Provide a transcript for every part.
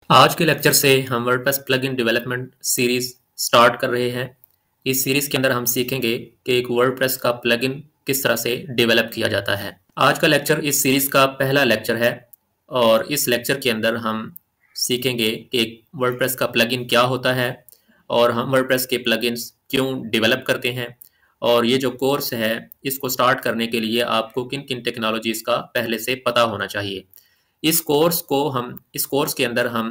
आज के लेक्चर से हम WordPress plugin development series start कर रहे हैं। इस सीरीज के अंदर हम सीखेंगे कि एक वर्डप्रेस का प्लगइन किस तरह से डेवलप किया जाता है। आज का लेक्चर इस सीरीज का पहला लेक्चर है और इस लेक्चर के अंदर हम सीखेंगे कि एक वर्डप्रेस का प्लगइन क्या होता है और हम वर्डप्रेस के प्लगइन्स क्यों डेवलप करते हैं। और ये जो कोर्स है इसको स्टार्ट करने के लिए आपको किन किन टेक्नोलॉजीज़ का पहले से पता होना चाहिए। इस कोर्स के अंदर हम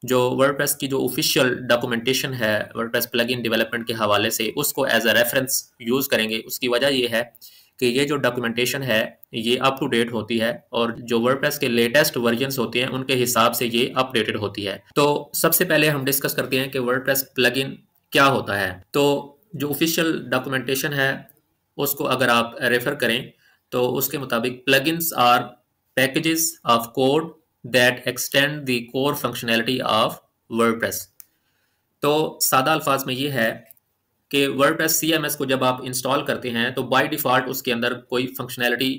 जो वर्डप्रेस की जो ऑफिशियल डॉक्यूमेंटेशन है वर्डप्रेस प्लगइन डेवलपमेंट के हवाले से उसको एज अ रेफरेंस यूज़ करेंगे। उसकी वजह ये है कि ये जो डॉक्यूमेंटेशन है ये अप टू डेट होती है और जो वर्डप्रेस के लेटेस्ट वर्जन्स होते हैं उनके हिसाब से ये अपडेटेड होती है। तो सबसे पहले हम डिस्कस करते हैं कि वर्डप्रेस प्लगइन क्या होता है। तो जो ऑफिशियल डॉक्यूमेंटेशन है उसको अगर आप रेफर करें तो उसके मुताबिक plugins are packages of code that extend the core functionality of WordPress। तो सादा अल्फाज में ये है कि वर्डप्रेस CMS को जब आप इंस्टॉल करते हैं तो बाय डिफ़ॉल्ट उसके अंदर कोई फंक्शनैलिटी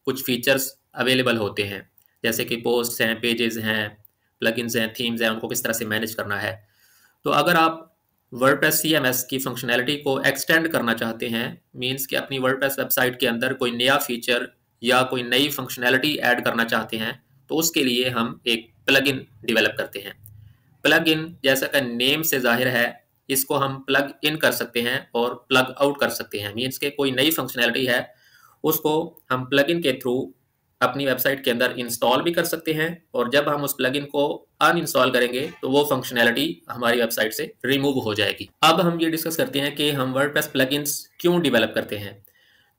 कुछ फीचर्स अवेलेबल होते हैं, जैसे कि पोस्ट हैं, पेजेस हैं, प्लगइन्स हैं, थीम्स हैं, उनको किस तरह से मैनेज करना है। तो अगर आप वर्डप्रेस CMS की फंक्शनैलिटी को एक्सटेंड करना चाहते हैं, मींस कि अपनी वर्डप्रेस वेबसाइट के अंदर कोई नया फीचर या कोई नई फंक्शनैलिटी ऐड करना चाहते हैं तो उसके लिए हम एक प्लगइन डेवलप करते हैं। प्लग इन जैसा कि नेम से जाहिर है, इसको हम प्लग इन कर सकते हैं और प्लग आउट कर सकते हैं। मीन्स के कोई नई फंक्शनैलिटी है उसको हम प्लग इन के थ्रू अपनी वेबसाइट के अंदर इंस्टॉल भी कर सकते हैं और जब हम उस प्लगइन को अनइंस्टॉल करेंगे तो वो फंक्शनैलिटी हमारी वेबसाइट से रिमूव हो जाएगी। अब हम ये डिस्कस करते हैं कि हम वर्डप्रेस प्लगइन्स क्यों डेवलप करते हैं।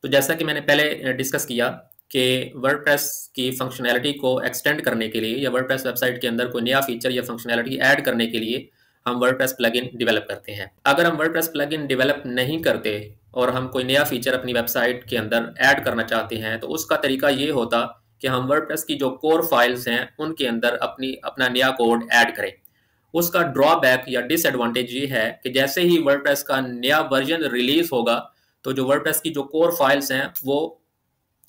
तो जैसा कि मैंने पहले डिस्कस किया कि वर्डप्रेस की फंक्शनैलिटी को एक्सटेंड करने के लिए या वर्डप्रेस वेबसाइट के अंदर कोई नया फीचर या फंक्शनैलिटी ऐड करने के लिए हम वर्डप्रेस प्लगइन डेवलप करते हैं। अगर हम वर्डप्रेस प्लगइन डेवलप नहीं करते और हम कोई नया फीचर अपनी वेबसाइट के अंदर ऐड करना चाहते हैं तो उसका तरीका ये होता कि हम वर्डप्रेस की जो कोर फाइल्स हैं उनके अंदर अपना नया कोड ऐड करें। उसका ड्रॉबैक या डिसएडवांटेज ये है कि जैसे ही वर्डप्रेस का नया वर्जन रिलीज होगा तो जो वर्डप्रेस की जो कोर फाइल्स हैं वो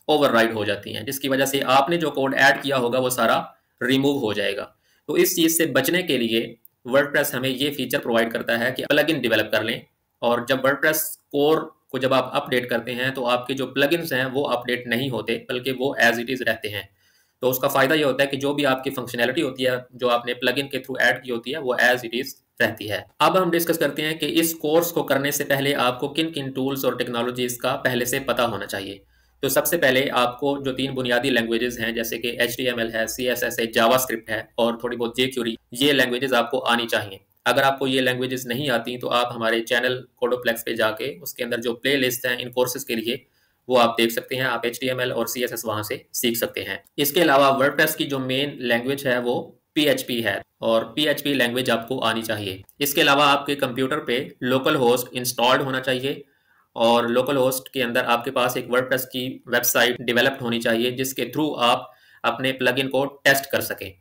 ओवरराइड हो जाती हैं, जिसकी वजह से आपने जो कोड ऐड किया होगा वो सारा रिमूव हो जाएगा। तो इस चीज़ से बचने के लिए वर्डप्रेस हमें ये फीचर प्रोवाइड करता है कि प्लगइन डेवलप कर लें और जब वर्डप्रेस कोर को जब आप अपडेट करते हैं तो आपके जो प्लगइन्स हैं वो अपडेट नहीं होते बल्कि वो एज इट इज़ रहते हैं। तो उसका फ़ायदा ये होता है कि जो भी आपकी फंक्शनैलिटी होती है जो आपने प्लगइन के थ्रू ऐड की होती है वो एज इट इज़ रहती है। अब हम डिस्कस करते हैं कि इस कोर्स को करने से पहले आपको किन किन टूल्स और टेक्नोलॉजीज़ का पहले से पता होना चाहिए। तो सबसे पहले आपको जो 3 बुनियादी लैंग्वेजेस हैं जैसे कि HTML है, CSS है, जावास्क्रिप्ट है और थोड़ी बहुत jQuery, ये लैंग्वेजेस आपको आनी चाहिए। अगर आपको ये लैंग्वेजेस नहीं आती तो आप हमारे चैनल कोडोप्लेक्स पे जाके उसके अंदर जो प्ले लिस्ट है इन कोर्सेज के लिए वो आप देख सकते हैं। आप HTML और CSS वहाँ से सीख सकते हैं। इसके अलावा वर्डप्रेस की जो मेन लैंग्वेज है वो PHP है और PHP लैंग्वेज आपको आनी चाहिए। इसके अलावा आपके कंप्यूटर पे लोकल होस्ट इंस्टॉल्ड होना चाहिए और लोकल होस्ट के अंदर आपके पास एक वर्डप्रेस की वेबसाइट डेवलप्ड होनी चाहिए जिसके थ्रू आप अपने प्लगइन को टेस्ट कर सकें।